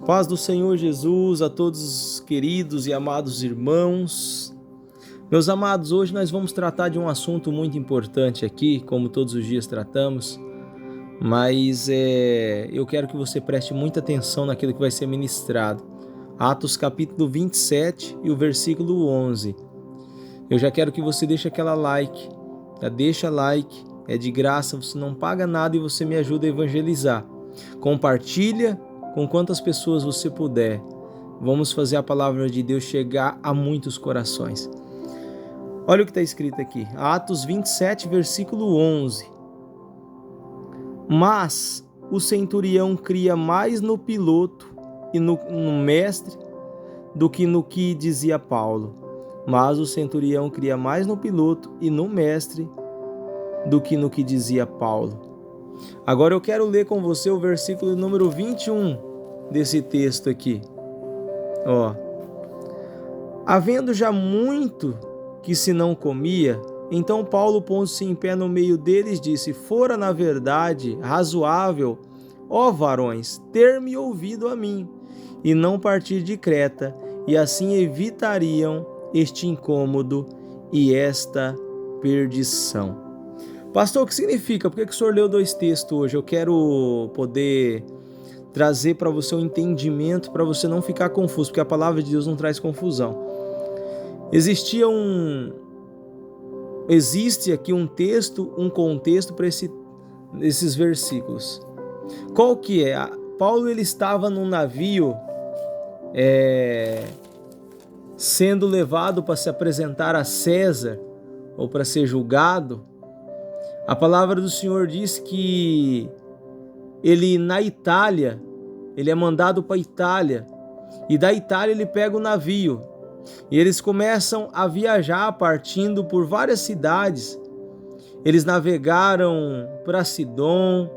Paz do Senhor Jesus a todos os queridos e amados irmãos. Meus amados, hoje nós vamos tratar de um assunto muito importante aqui, como todos os dias tratamos, mas eu quero que você preste muita atenção naquilo que vai ser ministrado. Atos capítulo 27 e o versículo 11. Eu já quero que você deixe aquela like, tá? Deixa like, é de graça, você não paga nada e você me ajuda a evangelizar. Compartilha com quantas pessoas você puder. Vamos fazer a palavra de Deus chegar a muitos corações. Olha o que está escrito aqui, Atos 27, versículo 11. Mas o centurião cria mais no piloto e no mestre do que no que dizia Paulo. Mas o centurião cria mais no piloto e no mestre do que no que dizia Paulo. Agora eu quero ler com você o versículo número 21 desse texto aqui. Havendo já muito que se não comia, então Paulo, pondo-se em pé no meio deles, disse: Fora na verdade razoável, ó varões, ter-me ouvido a mim, e não partir de Creta, e assim evitariam este incômodo e esta perdição. Pastor, o que significa? Por que o senhor leu dois textos hoje? Eu quero poder trazer para você um entendimento, para você não ficar confuso, porque a palavra de Deus não traz confusão. Existe aqui um texto, um contexto para esses versículos. Qual que é? Paulo ele estava num navio sendo levado para se apresentar a César, ou para ser julgado. A palavra do Senhor diz que ele na Itália, ele é mandado para a Itália, e da Itália ele pega o navio, e eles começam a viajar partindo por várias cidades. Eles navegaram para Sidom,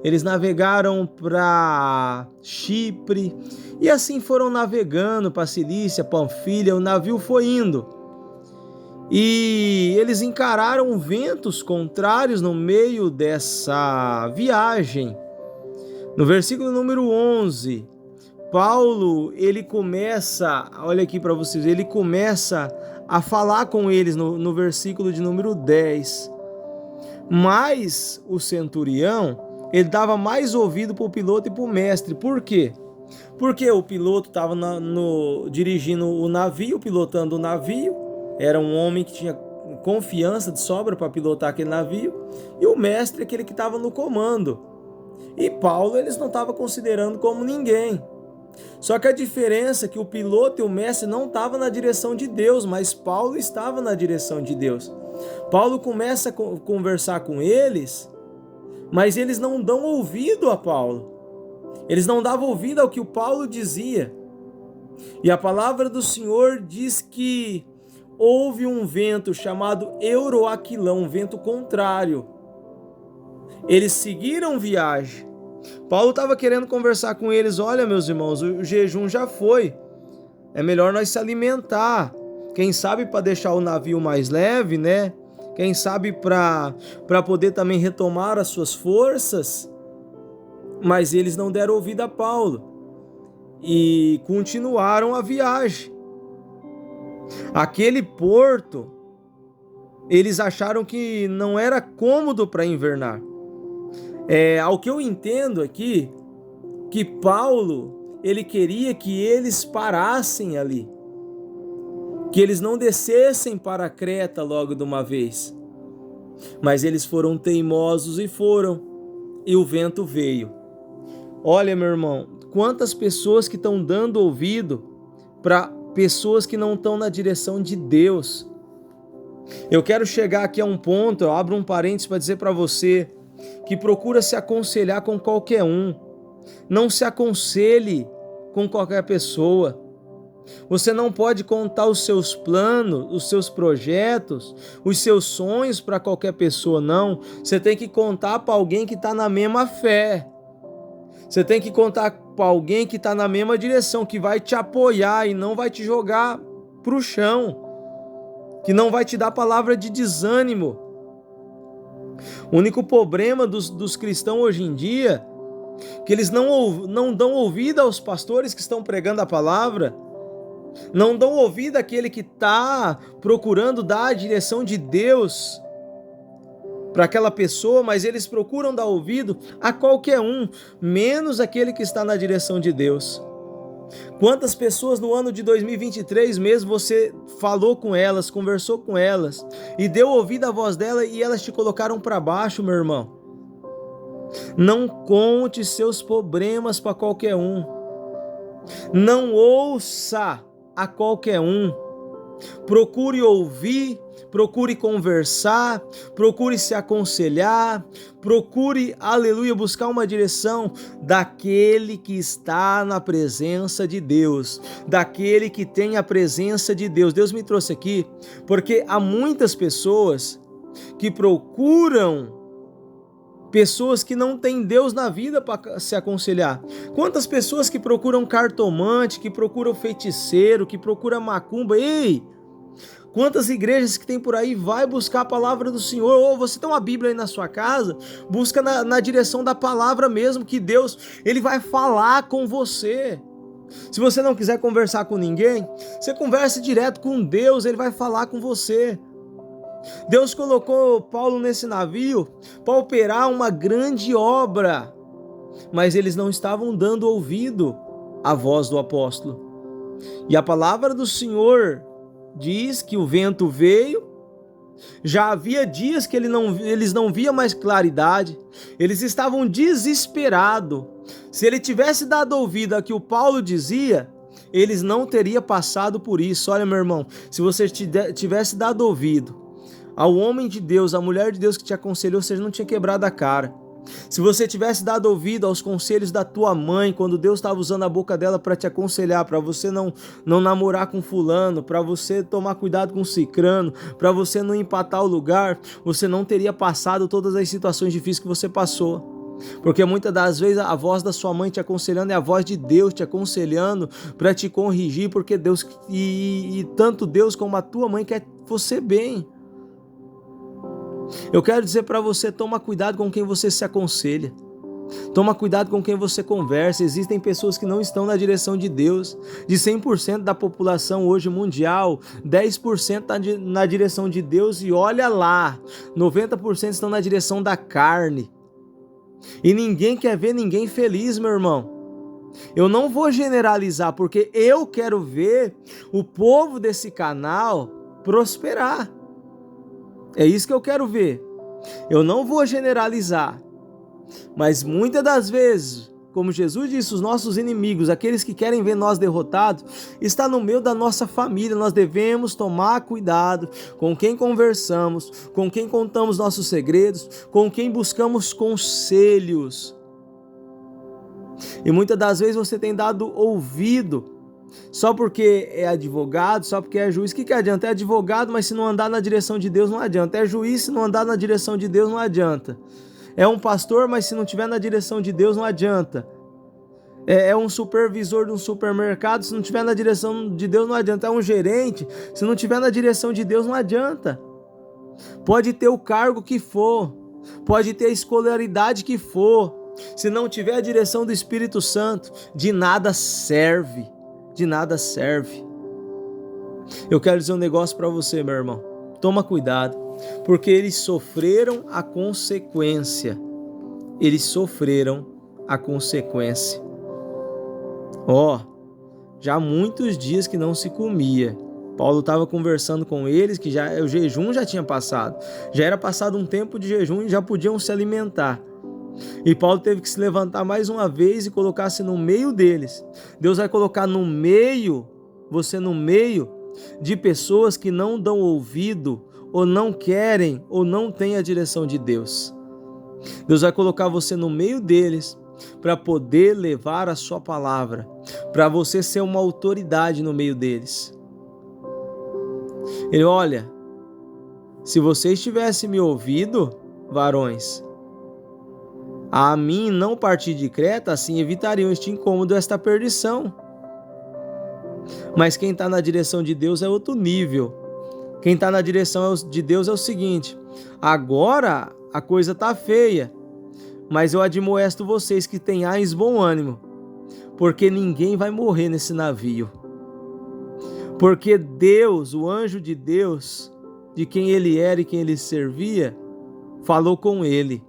eles navegaram para Chipre, e assim foram navegando para Cilícia, Panfilha, o navio foi indo. E eles encararam ventos contrários no meio dessa viagem. No versículo número 11, Paulo, ele começa, olha aqui para vocês, ele começa a falar com eles no versículo de número 10. Mas o centurião, ele dava mais ouvido para o piloto e para o mestre. Por quê? Porque o piloto estava dirigindo o navio, pilotando o navio. Era um homem que tinha confiança de sobra para pilotar aquele navio. E o mestre, aquele que estava no comando. E Paulo, eles não estavam considerando como ninguém. Só que a diferença é que o piloto e o mestre não estavam na direção de Deus, mas Paulo estava na direção de Deus. Paulo começa a conversar com eles, mas eles não dão ouvido a Paulo. Eles não davam ouvido ao que o Paulo dizia. E a palavra do Senhor diz que houve um vento chamado Euroaquilão, um vento contrário. Eles seguiram viagem. Paulo estava querendo conversar com eles. Olha, meus irmãos, o jejum já foi. É melhor nós se alimentar. Quem sabe para deixar o navio mais leve, né? Quem sabe para poder também retomar as suas forças. Mas eles não deram ouvido a Paulo e continuaram a viagem. Aquele porto, eles acharam que não era cômodo para invernar. Ao que eu entendo aqui, que Paulo, ele queria que eles parassem ali, que eles não descessem para Creta logo de uma vez. Mas eles foram teimosos e foram, e o vento veio. Olha, meu irmão, quantas pessoas que estão dando ouvido para pessoas que não estão na direção de Deus. Eu quero chegar aqui a um ponto, eu abro um parênteses para dizer para você que procura se aconselhar com qualquer um. Não se aconselhe com qualquer pessoa. Você não pode contar os seus planos, os seus projetos, os seus sonhos para qualquer pessoa, não. Você tem que contar para alguém que está na mesma fé. Você tem que contar para alguém que está na mesma direção, que vai te apoiar e não vai te jogar para o chão, que não vai te dar palavra de desânimo. O único problema dos cristãos hoje em dia que eles não dão ouvido aos pastores que estão pregando a palavra, não dão ouvido àquele que está procurando dar a direção de Deus para aquela pessoa, mas eles procuram dar ouvido a qualquer um, menos aquele que está na direção de Deus. Quantas pessoas no ano de 2023 mesmo você falou com elas, conversou com elas e deu ouvido à voz dela e elas te colocaram para baixo, meu irmão? Não conte seus problemas para qualquer um. Não ouça a qualquer um. Procure ouvir, procure conversar, procure se aconselhar, procure, aleluia, buscar uma direção daquele que está na presença de Deus, daquele que tem a presença de Deus. Deus me trouxe aqui porque há muitas pessoas que procuram pessoas que não têm Deus na vida para se aconselhar. Quantas pessoas que procuram cartomante, que procuram feiticeiro, que procuram macumba. Ei! Quantas igrejas que tem por aí, vai buscar a palavra do Senhor. Ou você tem uma Bíblia aí na sua casa, busca na direção da palavra mesmo, que Deus, Ele vai falar com você. Se você não quiser conversar com ninguém, você converse direto com Deus, Ele vai falar com você. Deus colocou Paulo nesse navio para operar uma grande obra, mas eles não estavam dando ouvido à voz do apóstolo. E a palavra do Senhor diz que o vento veio, já havia dias que eles não viam mais claridade, eles estavam desesperados. Se ele tivesse dado ouvido a que o Paulo dizia, eles não teriam passado por isso. Olha, meu irmão, se você tivesse dado ouvido ao homem de Deus, à mulher de Deus que te aconselhou, você não tinha quebrado a cara. Se você tivesse dado ouvido aos conselhos da tua mãe, quando Deus estava usando a boca dela para te aconselhar, para você não namorar com fulano, para você tomar cuidado com cicrano, para você não empatar o lugar, você não teria passado todas as situações difíceis que você passou. Porque muitas das vezes a voz da sua mãe te aconselhando é a voz de Deus te aconselhando para te corrigir, porque Deus, e tanto Deus como a tua mãe quer você bem. Eu quero dizer para você, toma cuidado com quem você se aconselha. Toma cuidado com quem você conversa. Existem pessoas que não estão na direção de Deus. De 100% da população hoje mundial, 10% está na direção de Deus e olha lá, 90% estão na direção da carne. E ninguém quer ver ninguém feliz, meu irmão. Eu não vou generalizar, porque eu quero ver o povo desse canal prosperar. É isso que eu quero ver. Eu não vou generalizar, mas muitas das vezes, como Jesus disse, os nossos inimigos, aqueles que querem ver nós derrotados, está no meio da nossa família. Nós devemos tomar cuidado com quem conversamos, com quem contamos nossos segredos, com quem buscamos conselhos. E muitas das vezes você tem dado ouvido só porque é advogado, só porque é juiz. O que adianta? É advogado, mas se não andar na direção de Deus não adianta. É juiz, se não andar na direção de Deus não adianta. É um pastor, mas se não estiver na direção de Deus não adianta. É um supervisor de um supermercado, se não estiver na direção de Deus não adianta. É um gerente, se não estiver na direção de Deus não adianta. Pode ter o cargo que for, pode ter a escolaridade que for, se não tiver a direção do Espírito Santo, de nada serve. De nada serve. Eu quero dizer um negócio para você, meu irmão. Toma cuidado, porque eles sofreram a consequência. Eles sofreram a consequência. Já há muitos dias que não se comia. Paulo estava conversando com eles que o jejum já tinha passado. Já era passado um tempo de jejum e já podiam se alimentar. E Paulo teve que se levantar mais uma vez e colocar-se no meio deles. Deus vai colocar você no meio de pessoas que não dão ouvido, ou não querem, ou não têm a direção de Deus. Deus vai colocar você no meio deles para poder levar a sua palavra, para você ser uma autoridade no meio deles. Ele, olha, se vocês tivessem me ouvido, varões, a mim não partir de Creta, assim evitariam este incômodo, esta perdição. Mas quem está na direção de Deus é outro nível. Quem está na direção de Deus é o seguinte: agora a coisa está feia, Mas eu admoesto vocês que tenhais bom ânimo, porque ninguém vai morrer nesse navio. Porque Deus, o anjo de Deus, de quem ele era e quem ele servia, falou com ele.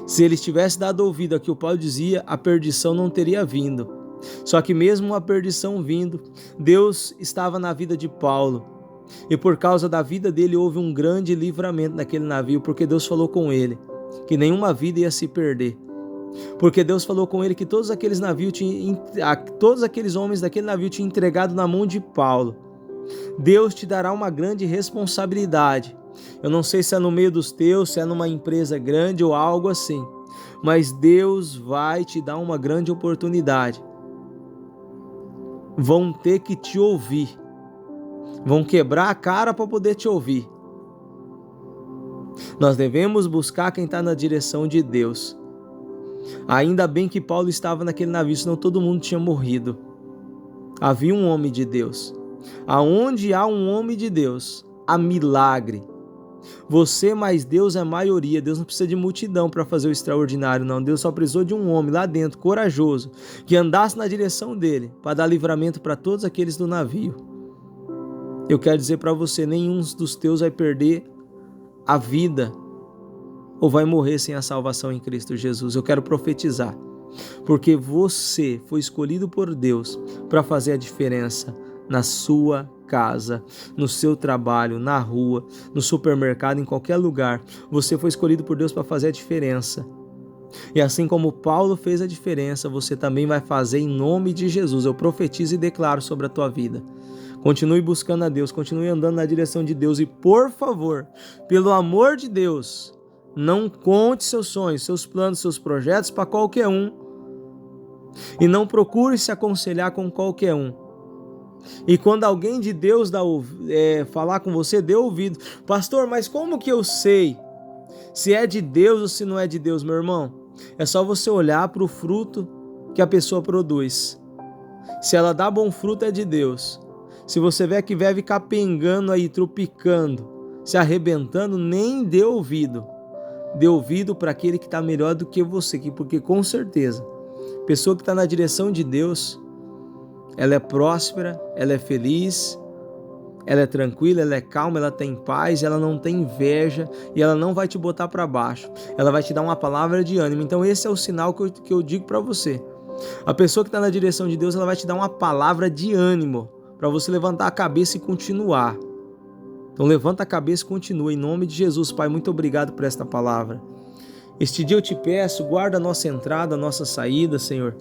Se ele tivesse dado ouvido a que o Paulo dizia, a perdição não teria vindo. Só que mesmo a perdição vindo, Deus estava na vida de Paulo. E por causa da vida dele houve um grande livramento naquele navio, porque Deus falou com ele que nenhuma vida ia se perder. Porque Deus falou com ele que todos aqueles homens daquele navio tinham entregado na mão de Paulo. Deus te dará uma grande responsabilidade. Eu não sei se é no meio dos teus, se é numa empresa grande ou algo assim, mas Deus vai te dar uma grande oportunidade. Vão ter que te ouvir. Vão quebrar a cara para poder te ouvir. Nós devemos buscar quem está na direção de Deus. Ainda bem que Paulo estava naquele navio, senão todo mundo tinha morrido. Havia um homem de Deus. Aonde há um homem de Deus, há milagre. Você mais Deus é maioria. Deus não precisa de multidão para fazer o extraordinário, não. Deus só precisou de um homem lá dentro, corajoso, que andasse na direção dele, para dar livramento para todos aqueles do navio. Eu quero dizer para você, nenhum dos teus vai perder a vida ou vai morrer sem a salvação em Cristo Jesus. Eu quero profetizar, porque você foi escolhido por Deus para fazer a diferença na sua casa, no seu trabalho, na rua, no supermercado, em qualquer lugar. Você foi escolhido por Deus para fazer a diferença. E assim como Paulo fez a diferença, você também vai fazer em nome de Jesus. Eu profetizo e declaro sobre a tua vida. Continue buscando a Deus, continue andando na direção de Deus e, por favor, pelo amor de Deus, não conte seus sonhos, seus planos, seus projetos para qualquer um. E não procure se aconselhar com qualquer um. E quando alguém de Deus falar com você, dê ouvido. Pastor, mas como que eu sei se é de Deus ou se não é de Deus, meu irmão? É só você olhar para o fruto que a pessoa produz. Se ela dá bom fruto, é de Deus. Se você vê que vive capengando aí, tropicando, se arrebentando, nem dê ouvido. Dê ouvido para aquele que está melhor do que você, porque com certeza, pessoa que está na direção de Deus, ela é próspera, ela é feliz, ela é tranquila, ela é calma, ela tem paz, ela não tem inveja e ela não vai te botar para baixo. Ela vai te dar uma palavra de ânimo. Então esse é o sinal que eu digo para você. A pessoa que está na direção de Deus, ela vai te dar uma palavra de ânimo para você levantar a cabeça e continuar. Então levanta a cabeça e continua. Em nome de Jesus, Pai, muito obrigado por esta palavra. Este dia eu te peço, guarda a nossa entrada, a nossa saída, Senhor.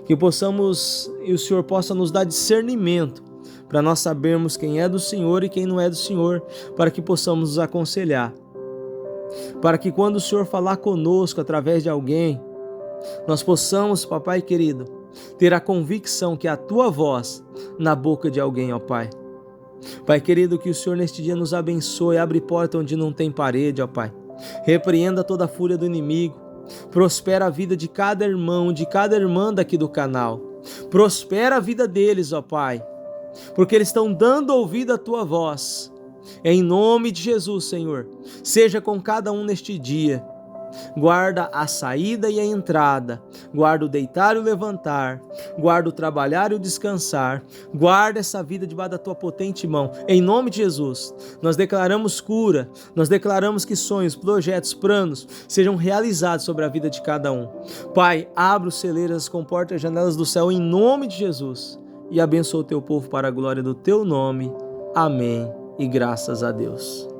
Que possamos e o Senhor possa nos dar discernimento para nós sabermos quem é do Senhor e quem não é do Senhor, para que possamos nos aconselhar. Para que quando o Senhor falar conosco através de alguém, nós possamos, papai querido, ter a convicção que é a tua voz na boca de alguém, ó Pai. Pai querido, que o Senhor neste dia nos abençoe, abre porta onde não tem parede, ó Pai. Repreenda toda a fúria do inimigo. Prospera a vida de cada irmão, de cada irmã daqui do canal. Prospera a vida deles, ó Pai, porque eles estão dando ouvido à tua voz. Em nome de Jesus, Senhor, seja com cada um neste dia. Guarda a saída e a entrada, guarda o deitar e o levantar, guarda o trabalhar e o descansar, guarda essa vida debaixo da tua potente mão, em nome de Jesus. Nós declaramos cura, nós declaramos que sonhos, projetos, planos sejam realizados sobre a vida de cada um. Pai, abre os celeiros, as comportas, as janelas do céu em nome de Jesus e abençoa o teu povo para a glória do teu nome. Amém e graças a Deus.